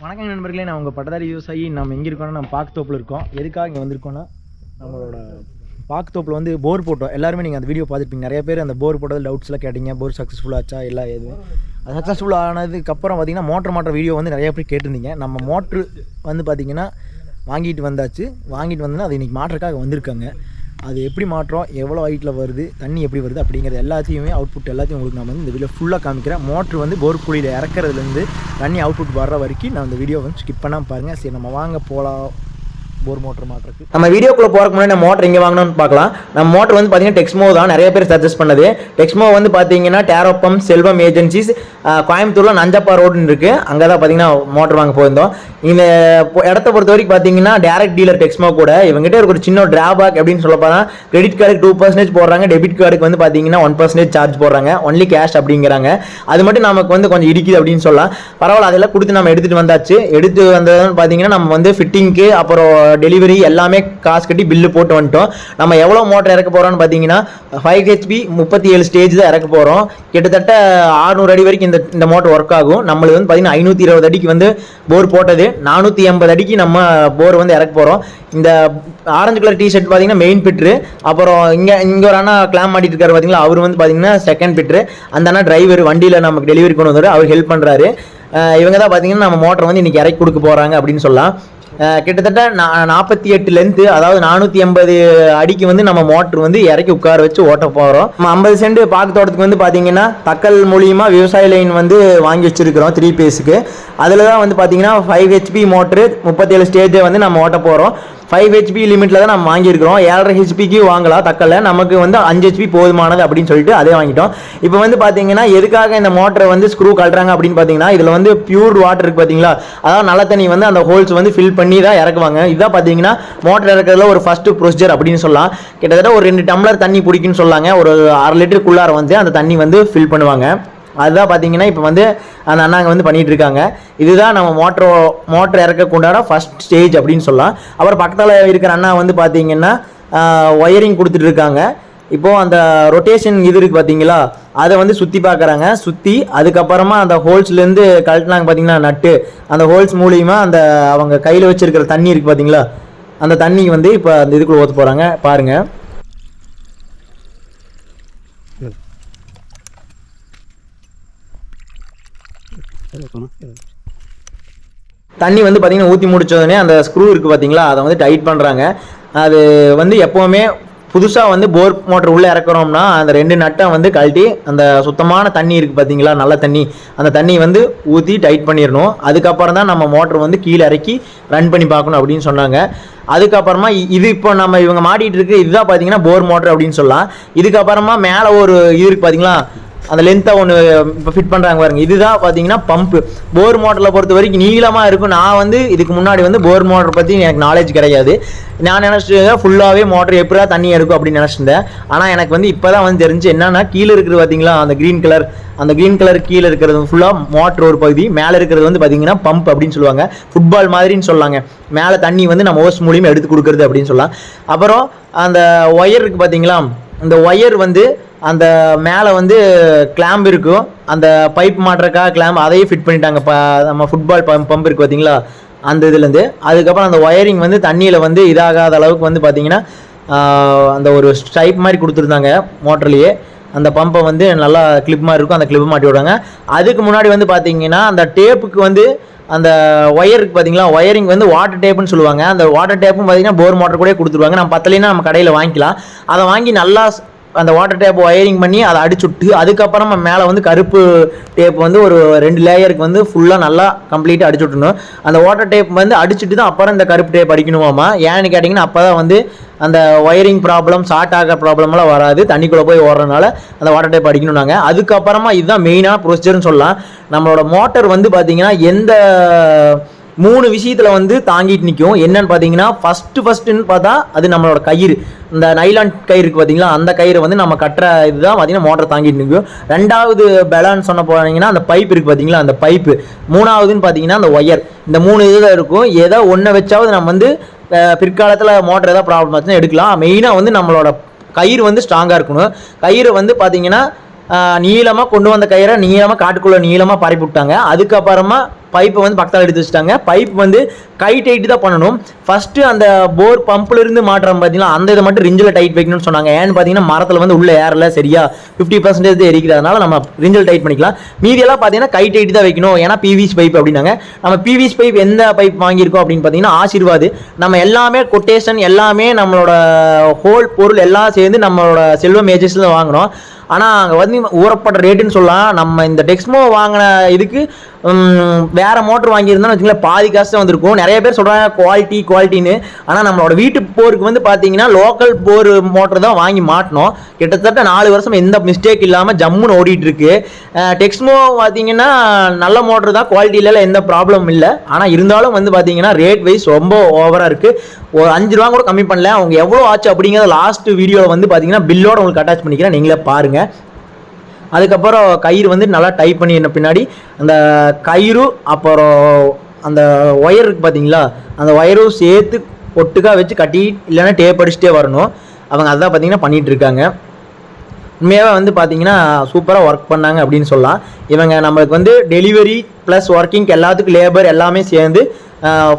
வணக்கம் நண்பர்களே, நான் உங்கள் பட்டதாரி விவசாயி. நம்ம எங்கே இருக்கோம்னா நம்ம பாக்குத்தோப்பில் இருக்கோம். எதுக்காக இங்கே வந்திருக்கோன்னா, நம்மளோட பாக்குத்தோப்பில் வந்து போர் போட்டோம். எல்லாருமே நீங்கள் அந்த வீடியோ பார்த்துருப்பீங்க. நிறைய பேர் அந்த போர் போட்டது டவுட்ஸ்லாம் கேட்டிங்க. போர் சக்ஸஸ்ஃபுல் ஆச்சா எல்லாம் எதுவும் அது சக்ஸஸ்ஃபுல் ஆனதுக்கப்புறம் பார்த்தீங்கன்னா மோட்டர் மாட்டுற வீடியோ வந்து நிறைய பேர் கேட்டிருந்தீங்க. நம்ம மோட்ரு வந்து பார்த்திங்கன்னா வாங்கிட்டு வந்தாச்சு. வாங்கிட்டு வந்தோன்னா அது இன்றைக்கி மாட்டுறதுக்காக வந்திருக்காங்க. அது எப்படி மாற்றோம், எவ்வளோ ஹைட்டில் வருது, தண்ணி எப்படி வருது அப்படிங்கிறது எல்லாத்தையுமே அவுட்புட் எல்லாத்தையும் உங்களுக்கு நான் வந்து இந்த வீடியோ ஃபுல்லாக காமிக்கிறேன். மோட்ரு வந்து போர் குழியில் இறக்குறதுலேருந்து தண்ணி அவுட்புட் வர்ற வரைக்கும் நான் இந்த வீடியோ வந்து ஸ்கிப் பண்ணாமல் பாருங்கள். சரி, நம்ம வாங்க போகலாம் போர் மோட்டர் மாட்டுறதுக்கு. நம்ம வீடியோக்குள்ளே போகிறக்கு முன்னாடி நம்ம மோட்டர் எங்கே வாங்கணும்னு பார்க்கலாம். நம்ம மோட்டர் வந்து பார்த்தீங்கன்னா டெக்ஸ்மோ தான் நிறைய பேர் சஜஸ்ட் பண்ணது. டெக்ஸ்மோ வந்து பார்த்தீங்கன்னா டேரோப்பம் செல்வம் ஏஜென்சிஸ் கோயம்புத்தூரில் நஞ்சப்பா ரோடுன்னு இருக்குது. அங்கே தான் பார்த்தீங்கன்னா மோட்டர் வாங்க போயிருந்தோம். இந்த இடத்த பொறுத்த வரைக்கும் பார்த்தீங்கன்னா டேரக்ட் டீலர் டெக்ஸ்மோ கூட இவங்ககிட்ட ஒரு சின்ன டிராபேக் அப்படின்னு சொல்ல போனால் கிரெடிட் கார்டுக்கு 2% போடுறாங்க, டெபிட் கார்டுக்கு வந்து பார்த்தீங்கன்னா 1% சார்ஜ் போடுறாங்க, ஒன்லி கேஷ் அப்படிங்கிறாங்க. அது மட்டும் நமக்கு வந்து கொஞ்சம் இடிக்குது அப்படின்னு சொல்லலாம். பரவாயில்ல, அதெல்லாம் கொடுத்து நம்ம எடுத்துகிட்டு வந்தாச்சு. எடுத்து வந்ததுன்னு பார்த்தீங்கன்னா நம்ம வந்து ஃபிட்டிங்க்கு அப்புறம் டெலிவரி எல்லாமே காசு கட்டி பில்லு போட்டு வந்துட்டோம். நம்ம எவ்வளோ மோட்டர் இறக்க போகிறோம்னு பார்த்தீங்கன்னா 5 HP 37 ஸ்டேஜ் தான் இறக்க போகிறோம். கிட்டத்தட்ட 600 அடி வரைக்கும் இந்த மோட்டர் ஒர்க் ஆகும். நம்மளுக்கு வந்து பார்த்தீங்கன்னா 520 அடிக்கு வந்து போர் போட்டது, 480 அடிக்கு நம்ம போர் வந்து இறக்க போகிறோம். இந்த ஆரஞ்சு கலர் டிஷர்ட் பார்த்தீங்கன்னா மெயின் பிட்ரு. அப்புறம் இங்கே ஒரு அண்ணா கிளாம் மாட்டிட்டு இருக்காரு பார்த்தீங்களா, அவர் வந்து பார்த்தீங்கன்னா செகண்ட் பிட்ரு. அந்த அண்ணா டிரைவர் வண்டியில் நமக்கு டெலிவரி கொண்டு வந்தார், அவர் ஹெல்ப் பண்ணுறாரு. இவங்க தான் பார்த்தீங்கன்னா நம்ம மோட்டர் வந்து இன்றைக்கி இறக்கி கொடுக்க போகிறாங்க அப்படின்னு சொல்லலாம். கிட்டத்தட்ட 48 லென்த்து, அதாவது 480 அடிக்கு வந்து நம்ம மோட்டர் வந்து இறக்கி உட்கார வச்சு ஓட்ட போகிறோம். நம்ம 50 சென்ட் பாக்கு தோட்டத்துக்கு வந்து பார்த்தீங்கன்னா தக்கல் மூலியமாக விவசாய லைன் வந்து வாங்கி வச்சுருக்கிறோம் 3 பேஸுக்கு. அதில் தான் வந்து பார்த்தீங்கன்னா 5 HP மோட்ரு 37 ஸ்டேஜை வந்து நம்ம ஓட்ட போகிறோம். 5 HP லிமிட்டில் தான் நம்ம வாங்கியிருக்கிறோம். 7.5 HPக்கு வாங்கலாம் தக்கல்ல. நமக்கு வந்து 5 HP போதுமானது அப்படின்னு சொல்லிட்டு அதே வாங்கிட்டோம். இப்போ வந்து பார்த்தீங்கன்னா எதுக்காக இந்த மோட்டரை வந்து ஸ்க்ரூ கழட்டுறாங்க அப்படின்னு பார்த்தீங்கன்னா, இதில் வந்து பியூர் வாட்டர் இருக்குது பார்த்தீங்களா, அதாவது நல்ல தண்ணி வந்து அந்த ஹோல்ஸ் வந்து ஃபில் பண்ணி தான் இறக்குவாங்க. இதுதான் பார்த்தீங்கன்னா மோட்டர் இறக்குறதுல ஒரு ஃபர்ஸ்ட் ப்ரொசீஜர் அப்படின்னு சொல்லலாம். கிட்டத்தட்ட ஒரு 2 டம்ளர் தண்ணி பிடிக்குன்னு சொல்லாங்க. ஒரு 1/2 லிட்டருக்குள்ளார வந்து அந்த தண்ணி வந்து ஃபில் பண்ணுவாங்க. அதுதான் பார்த்தீங்கன்னா இப்போ வந்து அந்த அண்ணாங்க வந்து பண்ணிகிட்டு இருக்காங்க. இதுதான் நம்ம மோட்டர் இறக்கக்கூடாத ஃபஸ்ட் ஸ்டேஜ் அப்படின்னு சொல்லலாம். அப்புறம் பக்கத்தில் இருக்கிற அண்ணா வந்து பார்த்தீங்கன்னா ஒயரிங் கொடுத்துட்டு இருக்காங்க. இப்போது அந்த ரொட்டேஷன் இது இருக்குது பார்த்தீங்களா, அதை வந்து சுற்றி பார்க்குறாங்க. சுற்றி அதுக்கப்புறமா அந்த ஹோல்ஸ்லேருந்து கழட்டினாங்க பார்த்தீங்கன்னா நட்டு, அந்த ஹோல்ஸ் மூலியமாக அந்த அவங்க கையில் வச்சுருக்கிற தண்ணி இருக்குது பார்த்தீங்களா, அந்த தண்ணி வந்து இப்போ அந்த இதுக்குள்ளே ஊற்ற போகிறாங்க பாருங்கள். தண்ணி வந்து பார்த்தீங்கன்னா ஊற்றி முடிச்சோடனே அந்த ஸ்க்ரூ இருக்குது பார்த்தீங்களா, அதை வந்து டைட் பண்ணுறாங்க. அது வந்து எப்போவுமே புதுசாக வந்து போர் மோட்டர் உள்ளே இறக்குறோம்னா அந்த 2 நட்டை வந்து கழட்டி அந்த சுத்தமான தண்ணி இருக்குது பார்த்தீங்களா, நல்ல தண்ணி, அந்த தண்ணி வந்து ஊற்றி டைட் பண்ணிடணும். அதுக்கப்புறம் தான் நம்ம மோட்டர் வந்து கீழே இறக்கி ரன் பண்ணி பார்க்கணும் அப்படின்னு சொன்னாங்க. அதுக்கப்புறமா இது இப்போ நம்ம இவங்க மாட்டிகிட்டு இருக்கு இதுதான் பார்த்தீங்கன்னா போர் மோட்டர் அப்படின்னு சொல்லலாம். இதுக்கப்புறமா மேலே ஒரு இது இருக்குது பார்த்தீங்களா, அந்த லென்த்தாக ஒன்று இப்போ ஃபிட் பண்ணுறாங்க பாருங்க, இதுதான் பார்த்தீங்கன்னா பம்பு. போர் மோட்டரில் பொறுத்த வரைக்கும் நீளமாக இருக்கும். நான் வந்து இதுக்கு முன்னாடி வந்து போர் மோட்டர் பற்றி எனக்கு நாலேஜ் கிடையாது. நான் நினச்சிட்டு ஃபுல்லாகவே மோட்டர் எப்படா தண்ணி எடுக்கும் அப்படின்னு நினச்சிருந்தேன். ஆனால் எனக்கு வந்து இப்போ தான் வந்து தெரிஞ்சு என்னன்னா, கீழே இருக்கிறது பார்த்தீங்களா அந்த க்ரீன் கலர் கீழே இருக்கிறது ஃபுல்லாக மோட்டர் ஒரு பகுதி, மேலே இருக்கிறது வந்து பார்த்தீங்கன்னா பம்ப் அப்படின்னு சொல்லுவாங்க. ஃபுட்பால் மாதிரின்னு சொல்லாங்க. மேலே தண்ணி வந்து நம்ம ஓஸ் மூலியமாக எடுத்து கொடுக்குறது அப்படின்னு சொல்லலாம். அப்புறம் அந்த ஒயர் இருக்குது பார்த்தீங்களா, அந்த ஒயர் வந்து அந்த மேலே வந்து கிளாம்ப் இருக்கும், அந்த பைப் மாட்டுறக்காக கிளாம்ப் அதையும் ஃபிட் பண்ணிட்டாங்க. நம்ம ஃபுட்பால் பம்ப் இருக்குது பார்த்தீங்களா, அந்த இதுலேருந்து. அதுக்கப்புறம் அந்த ஒயரிங் வந்து தண்ணியில் வந்து இதாகாத அளவுக்கு வந்து பார்த்தீங்கன்னா அந்த ஒரு ஸ்டைப் மாதிரி கொடுத்துருந்தாங்க மோட்டர்லேயே. அந்த பம்பை வந்து நல்லா கிளிப் மாதிரி இருக்கும், அந்த கிளிப் மாட்டி விடுவாங்க. அதுக்கு முன்னாடி வந்து பார்த்தீங்கன்னா அந்த டேப்புக்கு வந்து அந்த ஒயருக்கு பார்த்தீங்களா, ஒயரிங் வந்து வாட்டர் டேப்புன்னு சொல்லுவாங்க. அந்த வாட்டர் டேப்பும் பார்த்தீங்கன்னா போர் மோட்டர் கூட கொடுத்துருவாங்க. நம்ம பத்தலைன்னா நம்ம கடையில் வாங்கிக்கலாம். அதை வாங்கி நல்லா அந்த வாட்டர் டேப் ஒயரிங் பண்ணி அதை அடிச்சுட்டு அதுக்கப்புறமா மேலே வந்து கருப்பு டேப் வந்து ஒரு 2 லேயருக்கு வந்து ஃபுல்லாக நல்லா கம்ப்ளீட்டாக அடிச்சு விட்டணும். அந்த வாட்டர் டேப் வந்து அடிச்சுட்டு தான் அப்புறம் இந்த கருப்பு டேப் அடிக்கணுமாமா. ஏன்னு கேட்டிங்கன்னா அப்போ தான் வந்து அந்த ஒயரிங் ப்ராப்ளம் ஷார்ட் ஆகிற ப்ராப்ளம்லாம் வராது, தண்ணிக்குள்ளே போய் ஓடுறதுனால அந்த வாட்டர் டேப் அடிக்கணும்னாங்க. அதுக்கப்புறமா இதுதான் மெயினான ப்ரொசீஜர்னு சொல்லலாம். நம்மளோட மோட்டர் வந்து பார்த்திங்கன்னா எந்த 3 விஷயத்தில் வந்து தாங்கிட்டு நிற்கும். என்னன்னு பார்த்தீங்கன்னா ஃபஸ்ட்டுன்னு பார்த்தா அது நம்மளோட கயிறு, இந்த நைலான் கயிறு இருக்குது பார்த்தீங்களா, அந்த கயிறு வந்து நம்ம கட்டுற இதுதான் பார்த்தீங்கன்னா மோட்டர் தாங்கிட்டு நிற்கும். 2வது பேலன்ஸ் சொன்ன போனீங்கன்னா அந்த பைப் இருக்குது பார்த்தீங்களா, அந்த பைப்பு. 3வதுன்னு பார்த்தீங்கன்னா அந்த ஒயர். இந்த 3 இது தான் இருக்கும். ஏதோ ஒன்றை வச்சாவது நம்ம வந்து பிற்காலத்தில் மோட்டர் ஏதாவது ப்ராப்ளம் ஆச்சுன்னா எடுக்கலாம். மெயினாக வந்து நம்மளோட கயிறு வந்து ஸ்ட்ராங்காக இருக்கணும். கயிறு வந்து பார்த்தீங்கன்னா நீளமாக கொண்டு வந்த கயிறை நீளமாக காட்டுக்குள்ளே நீளமாக பரப்பி விட்டாங்க. அதுக்கப்புறமா பைப்பை வந்து பக்கத்தில் எடுத்து வச்சுட்டாங்க. பைப் வந்து கை டைட்டு தான் பண்ணணும். ஃபஸ்ட்டு அந்த போர் பம்பில் இருந்து மாட்டுறோம் பார்த்தீங்கன்னா அந்த இதை மட்டும் ரிஞ்சில் டைட் வைக்கணும்னு சொன்னாங்க. ஏன்னு பார்த்தீங்கன்னா மரத்தில் வந்து உள்ள ஏரில் சரியா 50% எரிக்கிறதுனால நம்ம ரிஞ்சில் டைட் பண்ணிக்கலாம். மீதியெல்லாம் பார்த்தீங்கன்னா கை டைட்டு தான் வைக்கணும், ஏன்னா பிவிசி பைப் அப்படின்னாங்க. நம்ம பிவிசி பைப் எந்த பைப் வாங்கியிருக்கோம் அப்படின்னு பார்த்தீங்கன்னா ஆசீர்வாத். நம்ம எல்லாமே கொட்டேஷன் எல்லாமே நம்மளோட ஹோல் பொருள் எல்லாம் சேர்ந்து நம்மளோட செல்வம் ஏஜென்சியில் வாங்கினோம். ஆனால் அங்கே வந்து ஊறப்பட்ட ரேட்டுன்னு சொல்லலாம். நம்ம இந்த டெக்ஸ்மோ வாங்கின இதுக்கு வேறு மோட்டர் வாங்கியிருந்தோம்னு வச்சுங்களேன் பாதி காசு வந்திருக்கும். நிறைய பேர் சொல்கிறாங்க குவாலிட்டின்னு. ஆனால் நம்மளோட வீட்டு போருக்கு வந்து பார்த்தீங்கன்னா லோக்கல் போர் மோட்டர் தான் வாங்கி மாட்டினோம். கிட்டத்தட்ட 4 வருஷம் எந்த மிஸ்டேக் இல்லாமல் ஜம்முன்னு ஓடிட்டு இருக்கு. டெக்ஸ்மோ பார்த்தீங்கன்னா நல்ல மோட்டர் தான், குவாலிட்டியில எந்த ப்ராப்ளம் இல்லை. ஆனால் இருந்தாலும் வந்து பார்த்தீங்கன்னா ரேட் வைஸ் ரொம்ப ஓவராக இருக்குது. ஒரு 5 ரூபா கூட கம்மி பண்ணல. அவங்க எவ்வளோ ஆச்சு அப்படிங்கிறத லாஸ்ட் வீடியோவில் வந்து பார்த்தீங்கன்னா பில்லோட உங்களுக்கு அட்டாச் பண்ணிக்கிறேன், நீங்களே பாருங்கள். அதுக்கப்புறம் கயிறு வந்து நல்லா டைப் பண்ணின பின்னாடி அந்த கயிறு அப்புறம் அந்த ஒயர் இருக்குது பார்த்தீங்களா, அந்த ஒயரும் சேர்த்து ஒட்டுக்காக வச்சு கட்டி இல்லைன்னா டேப் அடிச்சுட்டே வரணும். அவங்க அதான் பார்த்தீங்கன்னா பண்ணிகிட்டு இருக்காங்க. உண்மையாகவே வந்து பார்த்தீங்கன்னா சூப்பராக ஒர்க் பண்ணாங்க அப்படின்னு சொல்லலாம். இவங்க நம்மளுக்கு வந்து டெலிவரி ப்ளஸ் ஒர்க்கிங் எல்லாத்துக்கும் லேபர் எல்லாமே சேர்ந்து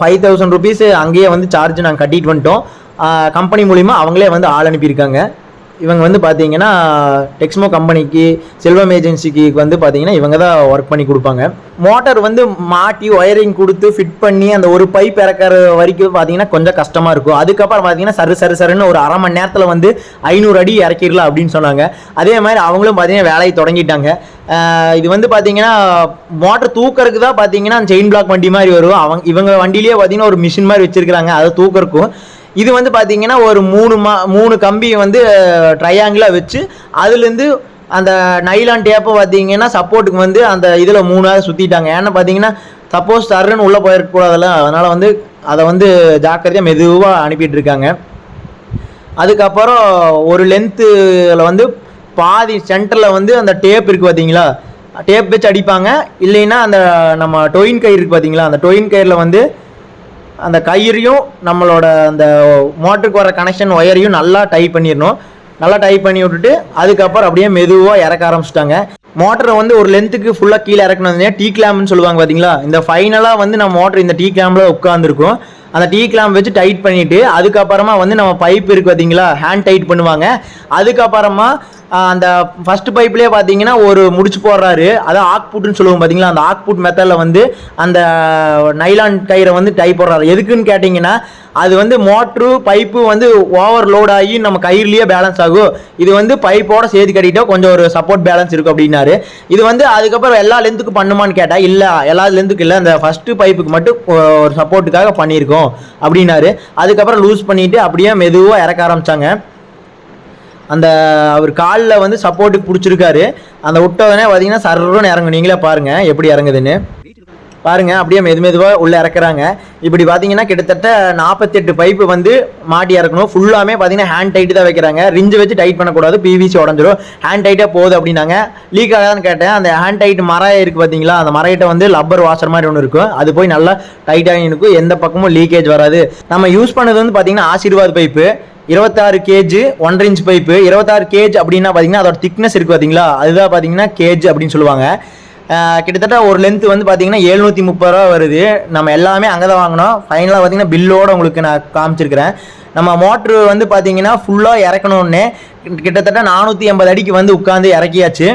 5000 ருபீஸ் அங்கேயே வந்து சார்ஜ் நாங்கள் கட்டிட்டு வந்துட்டோம். கம்பெனி மூலிமா அவங்களே வந்து ஆள் அனுப்பியிருக்காங்க. இவங்க வந்து பார்த்தீங்கன்னா டெக்ஸ்மோ கம்பெனிக்கு செல்வம் ஏஜென்சிக்கு வந்து பார்த்தீங்கன்னா இவங்க தான் ஒர்க் பண்ணி கொடுப்பாங்க. மோட்டார் வந்து மாட்டி ஒயரிங் கொடுத்து ஃபிட் பண்ணி அந்த ஒரு பைப் இறக்குற வரைக்கும் பார்த்தீங்கன்னா கொஞ்சம் கஷ்டமாக இருக்கும். அதுக்கப்புறம் பார்த்தீங்கன்னா சருன்னு ஒரு அரை மணி நேரத்தில் வந்து 500 அடி இறக்கிடலாம் அப்படின்னு சொன்னாங்க. அதே மாதிரி அவங்களும் பார்த்தீங்கன்னா வேலையை தொடங்கிட்டாங்க. இது வந்து பார்த்தீங்கன்னா மோட்டர் தூக்கறதுக்கு தான் பார்த்தீங்கன்னா செயின் பிளாக் வண்டி மாதிரி வரும். இவங்க வண்டியிலேயே பார்த்தீங்கன்னா ஒரு மிஷின் மாதிரி வச்சுருக்கிறாங்க, அதை தூக்கறக்கும். இது வந்து பார்த்தீங்கன்னா ஒரு 3 கம்பி வந்து ட்ரையாங்கிளாக வச்சு அதுலேருந்து அந்த நைலான் டேப்பை பார்த்தீங்கன்னா சப்போர்ட்டுக்கு வந்து அந்த இதில் 3ஆக சுற்றிட்டாங்க. ஏன்னா பார்த்தீங்கன்னா சப்போஸ் சர்ன்னு உள்ளே போயிருக்கக்கூடாதுல்ல, அதனால் வந்து அதை வந்து ஜாக்கிரதையாக மெதுவாக அனுப்பிட்டு இருக்காங்க. அதுக்கப்புறம் ஒரு லென்த்தில் வந்து பாதி சென்டரில் வந்து அந்த டேப் இருக்குது பார்த்தீங்களா, டேப் வச்சு அடிப்பாங்க. இல்லைன்னா அந்த நம்ம டொயின் கயிறு இருக்குது பார்த்தீங்களா, அந்த டொயின் கயிறில் வந்து அந்த கயிறையும் நம்மளோட அந்த மோட்டருக்கு வர கனெக்ஷன் ஒயரையும் நல்லா டைப் பண்ணிடணும். நல்லா டைப் பண்ணி விட்டுட்டு அதுக்கப்புறம் அப்படியே மெதுவாக இறக்க ஆரம்பிச்சிட்டாங்க. மோட்டரை வந்து ஒரு லென்த்துக்கு ஃபுல்லாக கீழே இறக்கணும். டீ கிளாம்னு சொல்லுவாங்க பார்த்தீங்களா, இந்த ஃபைனலாக வந்து நம்ம மோட்டர் இந்த டீ கிளாம்பில் உட்காந்துருக்கும். அந்த டீ கிளாம்ப் வச்சு டைட் பண்ணிவிட்டு அதுக்கப்புறமா வந்து நம்ம பைப் இருக்குது பார்த்தீங்களா, ஹேண்ட் டைட் பண்ணுவாங்க. அதுக்கப்புறமா அந்த ஃபஸ்ட்டு பைப்லேயே பார்த்தீங்கன்னா ஒரு முடிச்சு போடுறாரு, அதான் ஆக்புட்னு சொல்லுவோம் பார்த்தீங்களா, அந்த ஆக்புட் மெத்தடில் வந்து அந்த நைலான் கயிறை வந்து டைப் போடுறாரு. எதுக்குன்னு கேட்டிங்கன்னா அது வந்து மோட்ரு பைப்பு வந்து ஓவர் லோட் ஆகி நம்ம கயிறுலேயே பேலன்ஸ் ஆகும். இது வந்து பைப்போட சேர்த்து கட்டிட்டா கொஞ்சம் ஒரு சப்போர்ட் பேலன்ஸ் இருக்கும் அப்படின்னாரு. இது வந்து அதுக்கப்புறம் எல்லா லென்த்துக்கும் பண்ணுமான்னு கேட்டால் இல்லை, எல்லா லென்த்துக்கும் இல்லை, அந்த ஃபஸ்ட்டு பைப்புக்கு மட்டும் ஒரு சப்போர்ட்டுக்காக பண்ணியிருக்கோம் அப்படின்னாரு. அதுக்கப்புறம் லூஸ் பண்ணிவிட்டு அப்படியே மெதுவாக இறக்க ஆரம்பித்தாங்க. அந்த அவர் காலில் வந்து சப்போர்ட்டுக்கு பிடிச்சிருக்காரு. அந்த விட்டவனே பார்த்தீங்கன்னா சர்றன்னு இறங்கும். நீங்களே பாருங்கள் எப்படி இறங்குதுன்னு பாருங்கள். அப்படியே மெதுவாக உள்ளே இறக்குறாங்க. இப்படி பார்த்தீங்கன்னா கிட்டத்தட்ட 48 பைப்பு வந்து மாட்டி இறக்கணும். ஃபுல்லாமே பார்த்தீங்கன்னா ஹேண்ட் டைட்டு தான் வைக்கிறாங்க. ரிஞ்சு வச்சு டைட் பண்ணக்கூடாது, பிவிசி உடஞ்சிரும். ஹேண்ட் டைட்டாக போகுது அப்படின்னாங்க. லீக் ஆகாதான்னு கேட்டேன். அந்த ஹேண்ட் டைட் மரம் இருக்குது பார்த்தீங்களா, அந்த மரையிட்ட வந்து லப்பர் வாஷர் மாதிரி ஒன்று இருக்கும், அது போய் நல்லா டைட்டாக இருக்கும், எந்த பக்கமும் லீக்கேஜ் வராது. நம்ம யூஸ் பண்ணது வந்து பார்த்தீங்கன்னா Ashirvad pipe 26 gauge 1.5 inch pipe. 26 gauge அப்படின்னா பார்த்தீங்கன்னா அதோட திக்னஸ் இருக்குது பார்த்தீங்களா, அதுதான் பார்த்தீங்கன்னா கேஜ் அப்படின்னு சொல்லுவாங்க. கிட்டத்தட்ட ஒரு லென்த்து வந்து பார்த்தீங்கன்னா 730 ரூபா வருது. நம்ம எல்லாமே அங்கே தான் வாங்கினோம். ஃபைனலாக பார்த்தீங்கன்னா பில்லோடு உங்களுக்கு நான் காமிச்சிருக்கிறேன். நம்ம மோட்ரு வந்து பார்த்தீங்கன்னா ஃபுல்லாக இறக்கணுன்னே கிட்டத்தட்ட 480 அடிக்கு வந்து உட்காந்து இறக்கியாச்சு.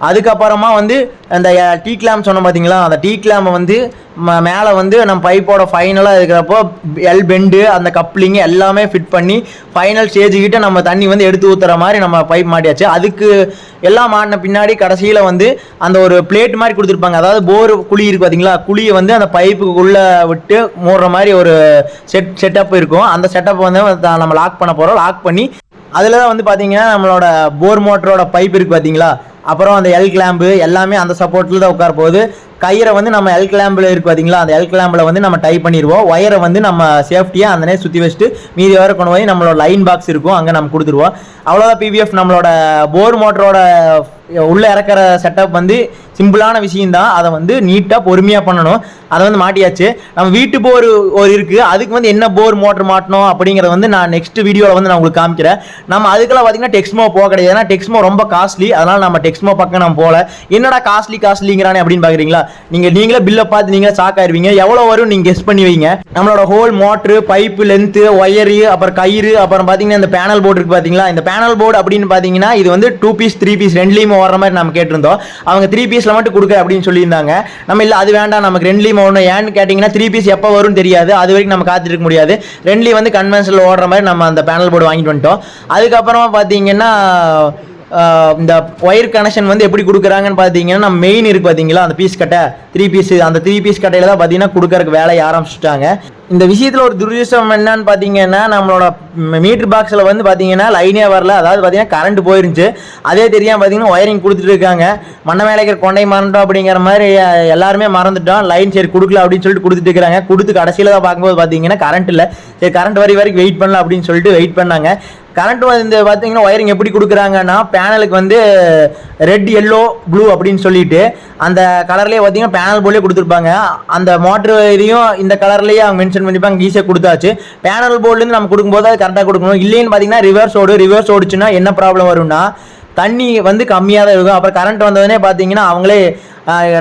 அதுக்கப்புறமா வந்து அந்த டீ கிளாம்ப் சொன்னோம் பார்த்தீங்களா, அந்த டீ கிளாம்பை வந்து மேலே வந்து நம்ம பைப்போட ஃபைனலாக இருக்கிறப்போ எல் பெண்டு அந்த கப்ளிங்கு எல்லாமே ஃபிட் பண்ணி ஃபைனல் ஸ்டேஜுக்கிட்ட நம்ம தண்ணி வந்து எடுத்து ஊற்றுற மாதிரி நம்ம பைப் மாட்டியாச்சு. அதுக்கு எல்லாம் மாட்டின பின்னாடி கடைசியில் வந்து அந்த ஒரு பிளேட் மாதிரி கொடுத்துருப்பாங்க. அதாவது போர் குழி இருக்குது பார்த்தீங்களா, குழியை வந்து அந்த பைப்புக்குள்ளே விட்டு மூடுற மாதிரி ஒரு செட்டப் இருக்கும். அந்த செட்டப் வந்து நம்ம லாக் பண்ண போகிறோம். லாக் பண்ணி அதில் தான் வந்து பார்த்தீங்கன்னா நம்மளோட போர் மோட்டரோட பைப் இருக்குது பார்த்தீங்களா, அப்புறம் அந்த எல் கிளாம்பு எல்லாமே அந்த சப்போர்ட்டில் தான் உட்கார போகுது. கயிறை வந்து நம்ம எல் கிளாம்பில் இருக்குது பார்த்தீங்களா, அந்த எல் கிளாம்பில் வந்து நம்ம டைப் பண்ணிடுவோம். ஒயரை வந்து நம்ம சேஃப்டியாக அந்த நேரம் சுற்றி வச்சுட்டு மீதி வர கொண்டு போய் நம்மளோட லைன் பாக்ஸ் இருக்கும், அங்கே நம்ம கொடுத்துருவோம். அவ்வளோதான் பிவிஎஃப். நம்மளோட போர் மோட்டரோட உள்ளே இறக்குற செட்டப் வந்து சிம்பிளான விஷயம்தான். அதை வந்து நீட்டாக பொறுமையாக பண்ணணும். அதை வந்து மாட்டியாச்சு. நம்ம வீட்டு போர் ஒரு இருக்குது, அதுக்கு வந்து என்ன போர் மோட்டர் மாட்டணும் அப்படிங்கிறத வந்து நான் நெக்ஸ்ட் வீடியோவில் வந்து நான் உங்களுக்கு காமிக்கிறேன். நம்ம அதுக்கெல்லாம் பார்த்தீங்கன்னா டெக்ஸ்மோ போக கிடையாது. ஏன்னா டெக்ஸ்மோ ரொம்ப காஸ்ட்லி. அதனால் நம்ம டெக்ஸ்மோ பக்கம் நம்ம போகல. என்னடா காஸ்ட்லிங்கிறானே அப்படின்னு பார்க்குறீங்களா? நீங்களே பில்லை பார்த்து நீங்களே ஷாக் ஆயிருவீங்க. எவ்வளோ வரும் நீங்கள் கெஸ் பண்ணி வைங்க. நம்மளோட whole motor, pipe length, wire, அப்புறம் கயிறு, அப்புறம் பார்த்தீங்கன்னா இந்த பேனல் போர்டு இருக்குது பார்த்தீங்களா? இந்த பேனல் போர்டு அப்படின்னு பார்த்தீங்கன்னா இது வந்து 2 பீஸ் 3 பீஸ் ரெண்டுலேயுமே வர மாதிரி நம்ம கேட்டிருந்தோம். அவங்க 3 பீஸில் மட்டும் கொடுக்க அப்படின்னு சொல்லியிருந்தாங்க. நம்ம இல்லை அது வேண்டாம், நமக்கு 2லயும் ஓடணும். ஏன்னு கேட்டிங்கன்னா 3 பீஸ் எப்போ வரும்னு தெரியாது, அது வரைக்கும் நம்ம காத்திருக்க முடியாது. 2லயும் வந்து கன்வென்ஷனில் ஓடுற மாதிரி நம்ம அந்த பேனல் போர்டு வாங்கிட்டு வந்துட்டோம். அதுக்கப்புறமா பார்த்தீங்கன்னா இந்த ஒயர் கனெக்ஷன் வந்து எப்படி கொடுக்குறாங்கன்னு பார்த்தீங்கன்னா நம்ம மெயின் இருக்குது பார்த்தீங்களா, அந்த பீஸ் கட்டை 3 பீஸ், அந்த 3 பீஸ் கட்டையில் தான் பார்த்தீங்கன்னா கொடுக்கறதுக்கு வேலையை ஆரம்பிச்சுட்டாங்க. இந்த விஷயத்தில் ஒரு துரதிர்ஷ்டம் என்னன்னு பார்த்தீங்கன்னா நம்மளோட மீட்டர் பாக்ஸில் வந்து பார்த்தீங்கன்னா லைனே வரல. அதாவது பார்த்தீங்கன்னா கரண்ட் போயிருந்துச்சு, அதே தெரியாமல் பார்த்தீங்கன்னா ஒயரிங் கொடுத்துட்டு இருக்காங்க. மண்ணை மேலே இருக்கிற கொண்டை மறந்துட்டோம் அப்படிங்கிற மாதிரி எல்லாருமே மறந்துட்டோம். லைன் சரி கொடுக்கல அப்படின்னு சொல்லிட்டு கொடுத்துட்டு இருக்கிறாங்க. கொடுத்து கடைசியில் தான் பார்க்கும்போது பார்த்தீங்கன்னா கரண்ட் இல்லை. சரி கரண்ட் வரைக்கும் வெயிட் பண்ணலாம் அப்படின்னு சொல்லிட்டு வெயிட் பண்ணாங்க. கரண்ட் வந்து பார்த்தீங்கன்னா ஒயரிங் எப்படி கொடுக்குறாங்கன்னா பேனலுக்கு வந்து ரெட் எல்லோ ப்ளூ அப்படின்னு சொல்லிட்டு அந்த கலர்லேயே பார்த்தீங்கன்னா பேனல் போர்ட்லேயே கொடுத்துருப்பாங்க. அந்த மோட்ரு இதையும் இந்த கலர்லேயே அவங்க மென்ஷன் பண்ணிப்பாங்க. ஈஸியாக கொடுத்தாச்சு. பேனல் போர்ட்லேருந்து நம்ம கொடுக்கும்போது அது கரெக்டாக கொடுக்கணும். இல்லைன்னு பார்த்தீங்கன்னா ரிவர்ஸ் ஓடிச்சுன்னா என்ன ப்ராப்ளம் வரும்னா தண்ணி வந்து கம்மியாக தான் இருக்கும். அப்புறம் கரண்ட் வந்ததுனே பார்த்தீங்கன்னா அவங்களே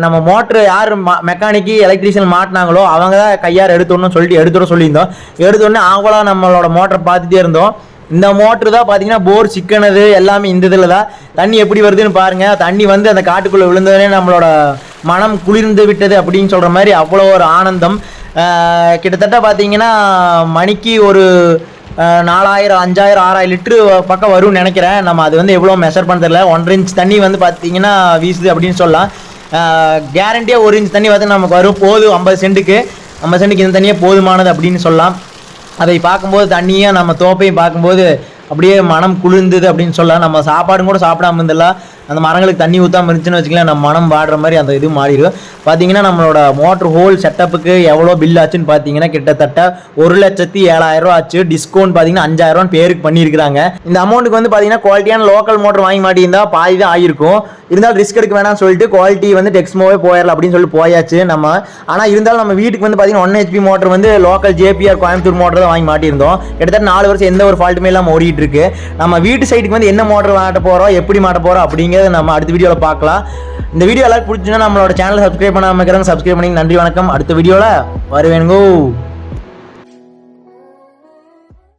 நம்ம மோட்ரு யார் மெக்கானிக்கு எலக்ட்ரீஷியன் மாட்டினாங்களோ அவங்க தான் கையார் எடுத்துடணும்னு சொல்லிட்டு எடுத்துட சொல்லியிருந்தோம். எடுத்தோடனே அவங்களாம் நம்மளோட மோட்டரை பார்த்துட்டே இருந்தோம். இந்த மோட்ரு தான் பார்த்தீங்கன்னா போர் சிக்கனது எல்லாமே இந்த இதில் தான். தண்ணி எப்படி வருதுன்னு பாருங்கள். தண்ணி வந்து அந்த காட்டுக்குள்ளே விழுந்ததுனே நம்மளோட மனம் குளிர்ந்து விட்டது அப்படின்னு சொல்கிற மாதிரி அவ்வளோ ஒரு ஆனந்தம். கிட்டத்தட்ட பார்த்தீங்கன்னா மணிக்கு ஒரு 4000 5000 6000 லிட்டரு பக்கம் வரும்னு நினைக்கிறேன். நம்ம அது வந்து எவ்வளோ மெஷர் பண்ண தெரியல. 1.5 இன்ச் தண்ணி வந்து பார்த்தீங்கன்னா வீசுது அப்படின்னு சொல்லலாம். கேரண்டியாக 1 இன்ச் தண்ணி வந்து நமக்கு வரும். போதும் 50 சென்ட்டுக்கு இந்த தண்ணியே போதுமானது அப்படின்னு சொல்லலாம். அதை பார்க்கும்போது தண்ணியும் நம்ம தோப்பையும் பார்க்கும்போது அப்படியே மனம் குளிர்ந்தது அப்படின்னு சொல்லலாம். நம்ம சாப்பாடும் கூட சாப்பிடாம இருந்தெல்லாம் அந்த மரங்களுக்கு தண்ணி ஊற்றாமல் இருந்துச்சுன்னு வச்சுக்கலாம், நம்ம மனம் பாடுற மாதிரி அந்த இது மாறிடும். பார்த்தீங்கன்னா நம்மளோட மோட்ரு ஹோல் செட்டப்புக்கு எவ்வளோ பில் ஆச்சுன்னு பார்த்தீங்கன்னா கிட்டத்தட்ட 1,07,000 ஆச்சு. டிஸ்கவுண்ட் பார்த்தீங்கன்னா 5,000 பேருக்கு பண்ணியிருக்கிறாங்க. இந்த அமௌண்ட்டுக்கு வந்து பார்த்தீங்கன்னா குவாலிட்டியான லோக்கல் மோட்டர் வாங்கி மாட்டியிருந்தால் பாதி தான் ஆகிருக்கும். இருந்தாலும் ரிஸ்க் எடுக்க வேணாம்னு சொல்லிட்டு குவாலிட்டி வந்து டெக்ஸ்மோவே போயிடலாம் அப்படின்னு சொல்லி போயாச்சு நம்ம. ஆனால் இருந்தாலும் நம்ம வீட்டுக்கு வந்து பார்த்தீங்கன்னா 1 HP மோட்டர் வந்து லோக்கல் JPR கோயம்புத்தூர் மோட்டர் தான் வாங்கி மாட்டியிருந்தோம். கிட்டத்தட்ட 4 வருஷம் எந்த ஒரு ஃபால்ட்டுமே இல்லாமல் ஓடிட்டு இருக்கு. நம்ம வீட்டு சைட்டுக்கு வந்து என்ன மோட்டர் மாட்ட போகிறோம், எப்படி மாட்ட போகிறோம் அப்படிங்கிறத நம்ம அடுத்த வீடியோவில் பார்க்கலாம். இந்த வீடியோ எல்லாரும் பிடிச்சுன்னா நம்மளோட சேனலை சப்ஸ்கிரைப் பண்ணாமல் இருக்கிறவங்க சப்ஸ்கிரைப் பண்ணி நன்றி வணக்கம். அடுத்த வீடியோவில் வருவேனுங்கோ.